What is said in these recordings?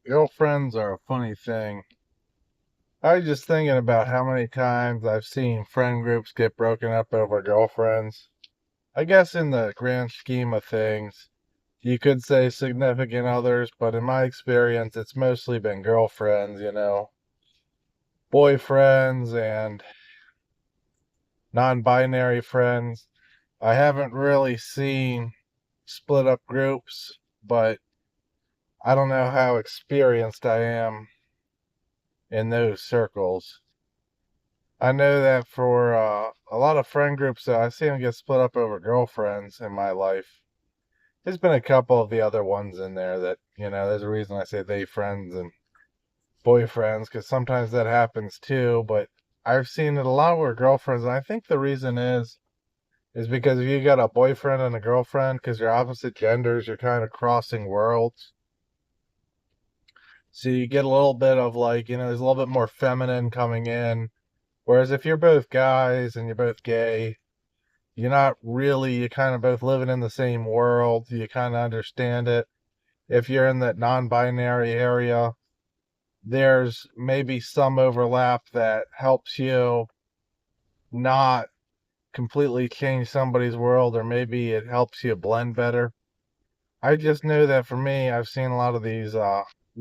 Girlfriends are a funny thing. I was just thinking about how many times I've seen friend groups get broken up over girlfriends. I guess in the grand scheme of things, you could say significant others, but in my experience, it's mostly been girlfriends, boyfriends and non binary friends. I haven't really seen split up groups, but I don't know how experienced I am in those circles. I know that for a lot of friend groups, I've seen them get split up over girlfriends in my life. There's been a couple of the other ones in there that, there's a reason I say they friends and boyfriends, because sometimes that happens too. But I've seen it a lot where girlfriends, and I think the reason is because if you got a boyfriend and a girlfriend, because you're opposite genders, you're kind of crossing worlds. So you get a little bit of like, there's a little bit more feminine coming in. Whereas if you're both guys and you're both gay, you're not really, you're kind of both living in the same world. You kind of understand it. If you're in that non binary area, there's maybe some overlap that helps you not completely change somebody's world, or maybe it helps you blend better. I just know that for me, I've seen a lot of these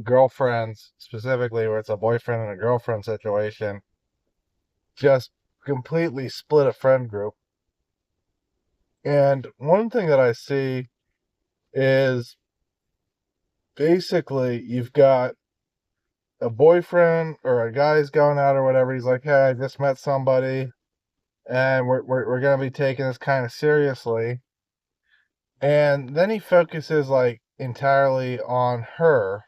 girlfriends, specifically where it's a boyfriend and a girlfriend situation, just completely split a friend group. And one thing that I see is basically you've got a boyfriend or a guy's going out or whatever. He's like, hey, I just met somebody and we're going to be taking this kind of seriously. And then he focuses like entirely on her.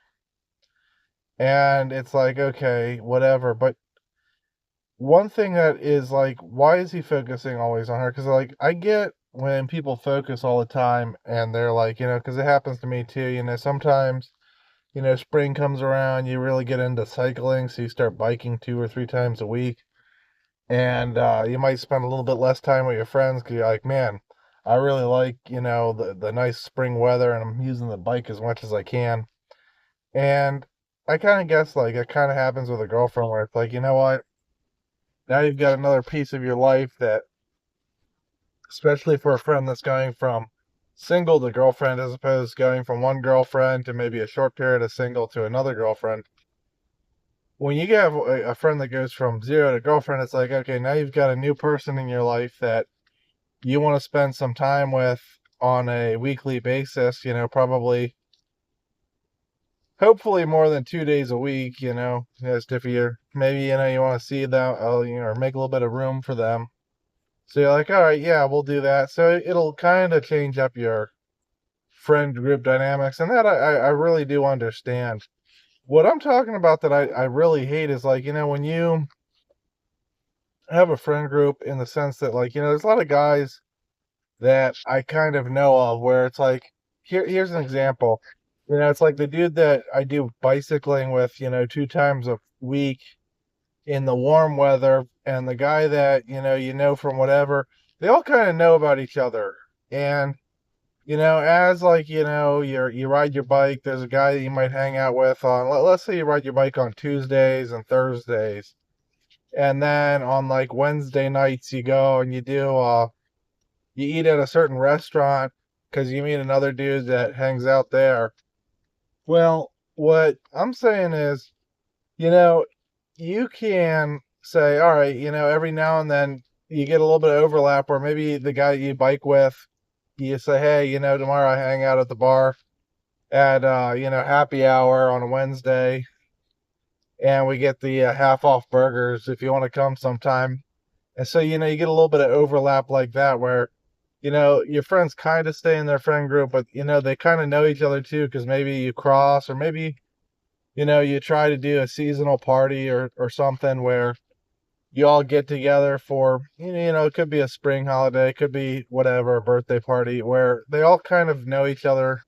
And it's like, okay, whatever. But one thing that is like, why is he focusing always on her? Because, like, I get when people focus all the time and they're like, because it happens to me too, sometimes, spring comes around, you really get into cycling, so you start biking 2 or 3 times a week, and you might spend a little bit less time with your friends because you're like, man, I really like, the nice spring weather, and I'm using the bike as much as I can. And I kind of guess like it kind of happens with a girlfriend where it's like, you know what? Now you've got another piece of your life that, especially for a friend that's going from single to girlfriend as opposed to going from one girlfriend to maybe a short period of single to another girlfriend. When you have a friend that goes from zero to girlfriend, it's like, okay, now you've got a new person in your life that you want to spend some time with on a weekly basis, probably, hopefully more than 2 days a week, just if you're, maybe, you want to see them, or make a little bit of room for them. So you're like, all right, yeah, we'll do that. So it'll kind of change up your friend group dynamics. And that I really do understand. What I'm talking about that I really hate is like, when you have a friend group in the sense that like, there's a lot of guys that I kind of know of where it's like, here's an example. It's like the dude that I do bicycling with, 2 times a week in the warm weather, and the guy that, you know from whatever, they all kind of know about each other. And, as like, you ride your bike, there's a guy that you might hang out with on, let's say you ride your bike on Tuesdays and Thursdays. And then on like Wednesday nights, you go and you eat at a certain restaurant because you meet another dude that hangs out there. Well, what I'm saying is, you know, you can say, all right, every now and then you get a little bit of overlap where maybe the guy you bike with, you say, hey, tomorrow I hang out at the bar at, happy hour on a Wednesday, and we get the half off burgers if you want to come sometime. And so, you get a little bit of overlap like that where, your friends kind of stay in their friend group, but, they kind of know each other too, because maybe you cross, or maybe, you try to do a seasonal party or something where you all get together for, it could be a spring holiday, it could be whatever, a birthday party, where they all kind of know each other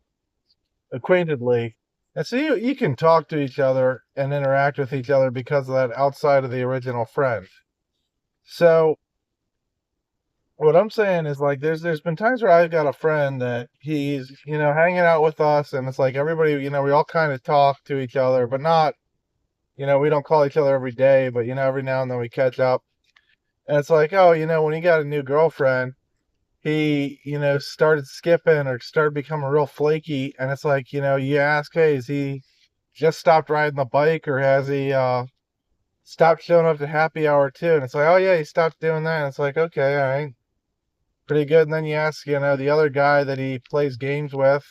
acquaintedly. And so you can talk to each other and interact with each other because of that outside of the original friend. So what I'm saying is like there's been times where I've got a friend that he's, hanging out with us, and it's like everybody, we all kind of talk to each other, but not, we don't call each other every day, but every now and then we catch up. And it's like, oh, when he got a new girlfriend, he, started skipping or started becoming real flaky. And it's like, you ask, hey, is he just stopped riding the bike, or has he stopped showing up to happy hour too? And it's like, oh yeah, he stopped doing that. And it's like, okay, all right, pretty good. And then you ask, the other guy that he plays games with,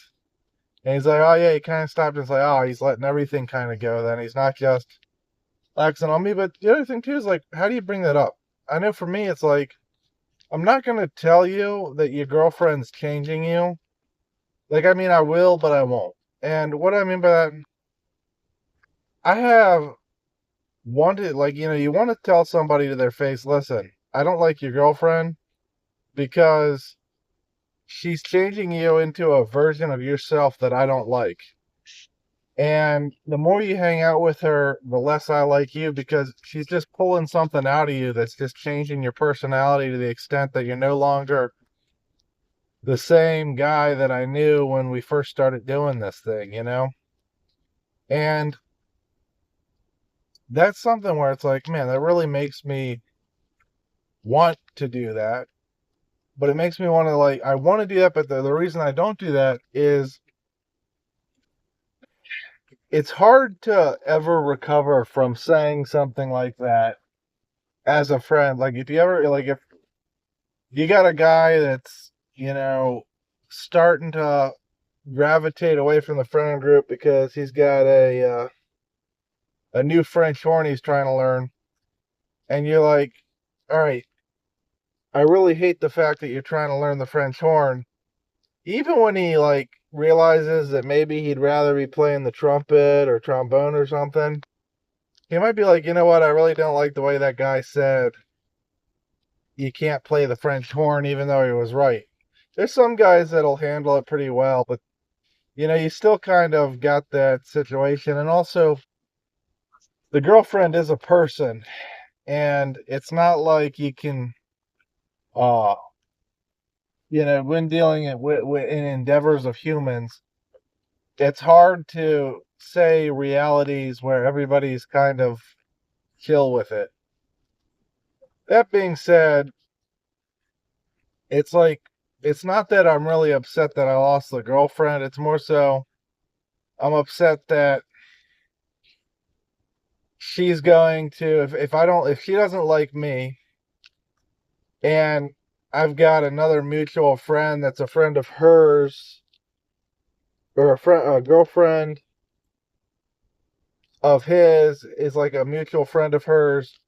and he's like, oh yeah, he kind of stopped. And it's like, oh, he's letting everything kind of go. Then he's not just laxing on me. But the other thing too is like, how do you bring that up? I know for me, it's like, I'm not gonna tell you that your girlfriend's changing you. Like, I mean, I will, but I won't. And what I mean by that, I have wanted, like, you want to tell somebody to their face, listen, I don't like your girlfriend because she's changing you into a version of yourself that I don't like. And the more you hang out with her, the less I like you, because she's just pulling something out of you that's just changing your personality to the extent that you're no longer the same guy that I knew when we first started doing this thing. And that's something where it's like, man, that really makes me want to do that. But it makes me want to, like, I want to do that, but the reason I don't do that is it's hard to ever recover from saying something like that as a friend. Like, if you ever, like, if you got a guy that's, starting to gravitate away from the friend group because he's got a new French horn he's trying to learn, and you're like, all right, I really hate the fact that you're trying to learn the French horn. Even when he like realizes that maybe he'd rather be playing the trumpet or trombone or something, he might be like, you know what, I really don't like the way that guy said you can't play the French horn, even though he was right. There's some guys that'll handle it pretty well, but you still kind of got that situation. And also, the girlfriend is a person, and it's not like you can, uh, when dealing in endeavors of humans, it's hard to say realities where everybody's kind of chill with it. That being said, it's like, it's not that I'm really upset that I lost the girlfriend. It's more so I'm upset that she's going to, if she doesn't like me, and I've got another mutual friend that's a friend of hers, or a girlfriend of his is like a mutual friend of hers,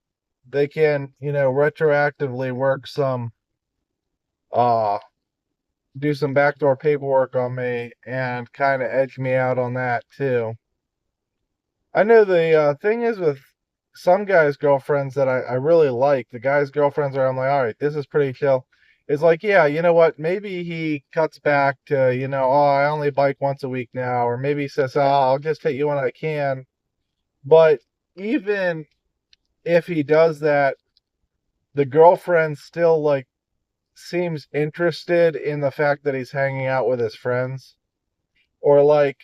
they can, retroactively work some, uh, do some backdoor paperwork on me and kind of edge me out on that too. I know the thing is with some guys' girlfriends that I really like, the guys' girlfriends where I'm like, all right, this is pretty chill. It's like, yeah, you know what? Maybe he cuts back to, oh, I only bike once a week now. Or maybe he says, oh, I'll just hit you when I can. But even if he does that, the girlfriend still like seems interested in the fact that he's hanging out with his friends. Or like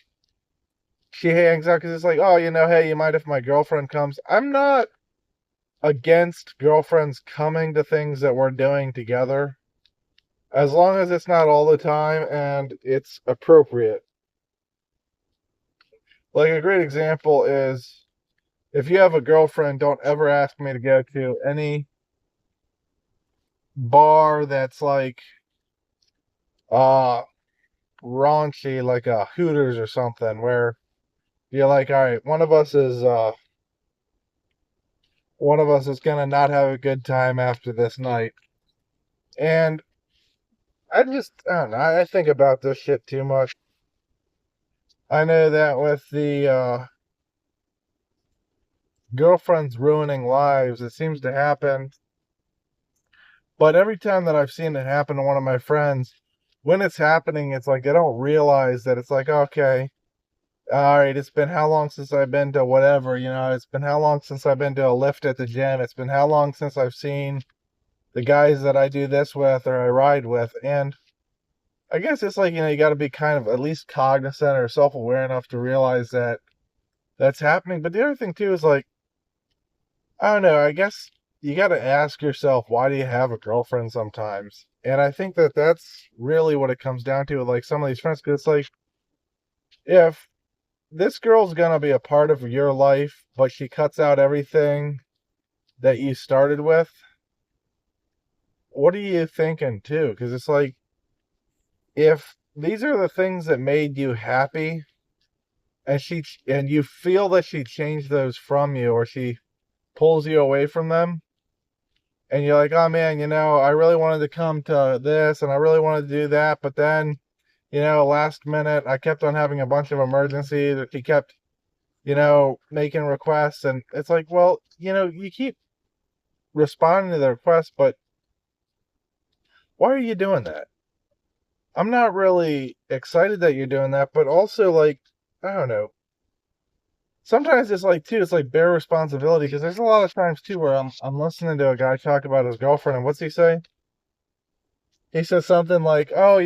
she hangs out because it's like, oh, hey, you mind if my girlfriend comes? I'm not against girlfriends coming to things that we're doing together, as long as it's not all the time and it's appropriate. Like a great example is, if you have a girlfriend, don't ever ask me to go to any bar that's like uh raunchy, like a Hooters or something, where you're like, all right, one of us is gonna not have a good time after this night. And I don't know, I think about this shit too much. I know that with the girlfriends ruining lives, it seems to happen. But every time that I've seen it happen to one of my friends, when it's happening, it's like they don't realize that it's like, okay, all right, it's been how long since I've been to whatever, it's been how long since I've been to a lift at the gym. It's been how long since I've seen the guys that I do this with or I ride with. And I guess it's like, you got to be kind of at least cognizant or self aware enough to realize that that's happening. But the other thing, too, is like, I don't know, I guess you got to ask yourself, why do you have a girlfriend sometimes? And I think that that's really what it comes down to with like some of these friends. Because it's like, if this girl's going to be a part of your life, but she cuts out everything that you started with, what are you thinking, too? Because it's like, if these are the things that made you happy, and you feel that she changed those from you, or she pulls you away from them, and you're like, oh man, I really wanted to come to this and I really wanted to do that, but then, last minute I kept on having a bunch of emergencies, or she kept, making requests, and it's like, well, you keep responding to the requests, but why are you doing that? I'm not really excited that you're doing that, but also, like, I don't know. Sometimes it's like, too, it's like bare responsibility, because there's a lot of times too where I'm listening to a guy talk about his girlfriend, and what's he say? He says something like, "Oh,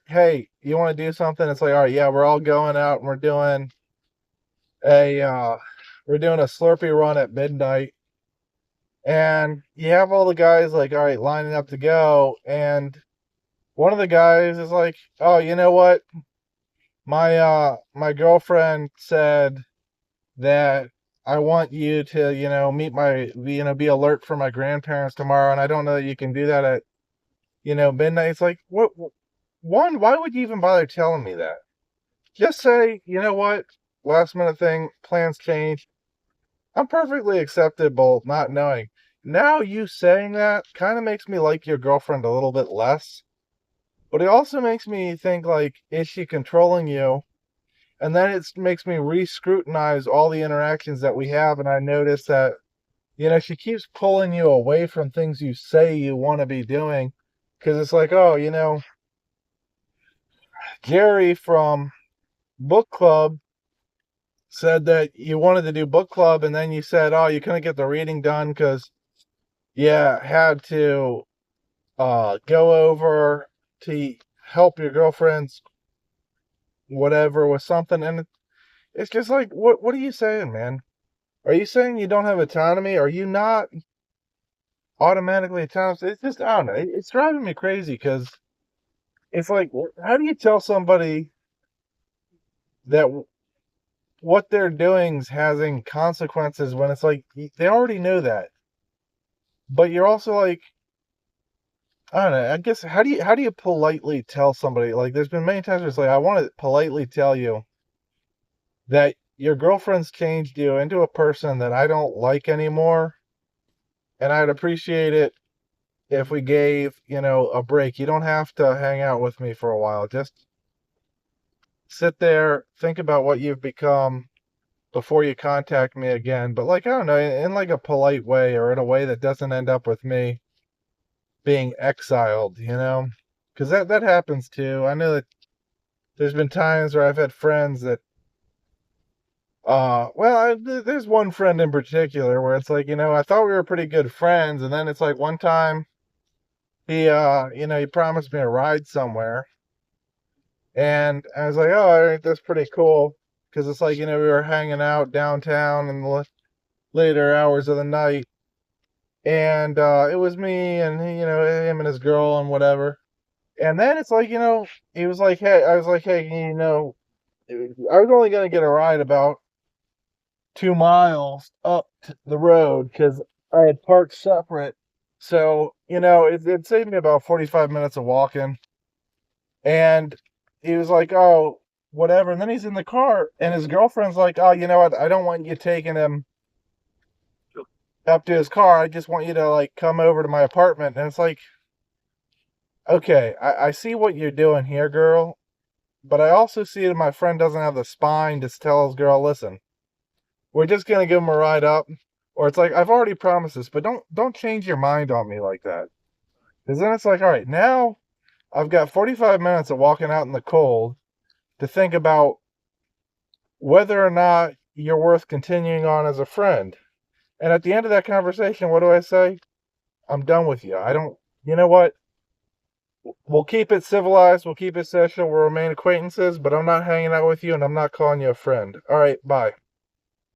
hey, you want to do something?" It's like, "All right, yeah, we're all going out and a we're doing a Slurpee run at midnight." And you have all the guys like, all right, lining up to go, and one of the guys is like, "Oh, you know what? My girlfriend said that I want you to, be alert for my grandparents tomorrow, and I don't know that you can do that at, midnight." It's like, what? One, why would you even bother telling me that? Just say, you know what? Last minute thing, plans change. I'm perfectly acceptable not knowing. Now you saying that kind of makes me like your girlfriend a little bit less, but it also makes me think like, is she controlling you? And then it makes me re-scrutinize all the interactions that we have, and I notice that, she keeps pulling you away from things you say you want to be doing, because it's like, oh, Jerry from book club said that you wanted to do book club, and then you said, oh, you couldn't get the reading done because you had to go over to help your girlfriend's whatever with something. And it's just like, what are you saying, man? Are you saying you don't have autonomy? Are you not automatically autonomous? It's just, I don't know, it's driving me crazy, because it's like, how do you tell somebody that what they're doing is having consequences, when it's like they already know that, but you're also like, I don't know. I guess, how do you politely tell somebody? Like, there's been many times where it's like, I want to politely tell you that your girlfriend's changed you into a person that I don't like anymore, and I'd appreciate it if we gave, a break. You don't have to hang out with me for a while. Just sit there, think about what you've become before you contact me again. But like, I don't know, in like a polite way, or in a way that doesn't end up with me being exiled, because that happens too. I know that there's been times where I've had friends that, well, there's one friend in particular where it's like, I thought we were pretty good friends, and then it's like one time he promised me a ride somewhere, and I was like, oh, all right, that's pretty cool, because it's like, we were hanging out downtown in the later hours of the night, and it was me and him and his girl and whatever. And then it's like, he was like, hey, I was like, hey, I was only going to get a ride about 2 miles up the road, because I had parked separate. So, it saved me about 45 minutes of walking. And he was like, oh, whatever. And then he's in the car, and his girlfriend's like, oh, you know what? I don't want you taking him up to his car. I just want you to, like, come over to my apartment. And it's like, okay, I see what you're doing here, girl. But I also see that my friend doesn't have the spine to tell his girl, listen, we're just gonna give him a ride up. Or it's like, I've already promised this, but don't change your mind on me like that. Because then it's like, all right, now I've got 45 minutes of walking out in the cold to think about whether or not you're worth continuing on as a friend. And at the end of that conversation, what do I say? I'm done with you. I don't. You know what? We'll keep it civilized. We'll keep it sexual. We'll remain acquaintances, but I'm not hanging out with you, and I'm not calling you a friend. All right, bye.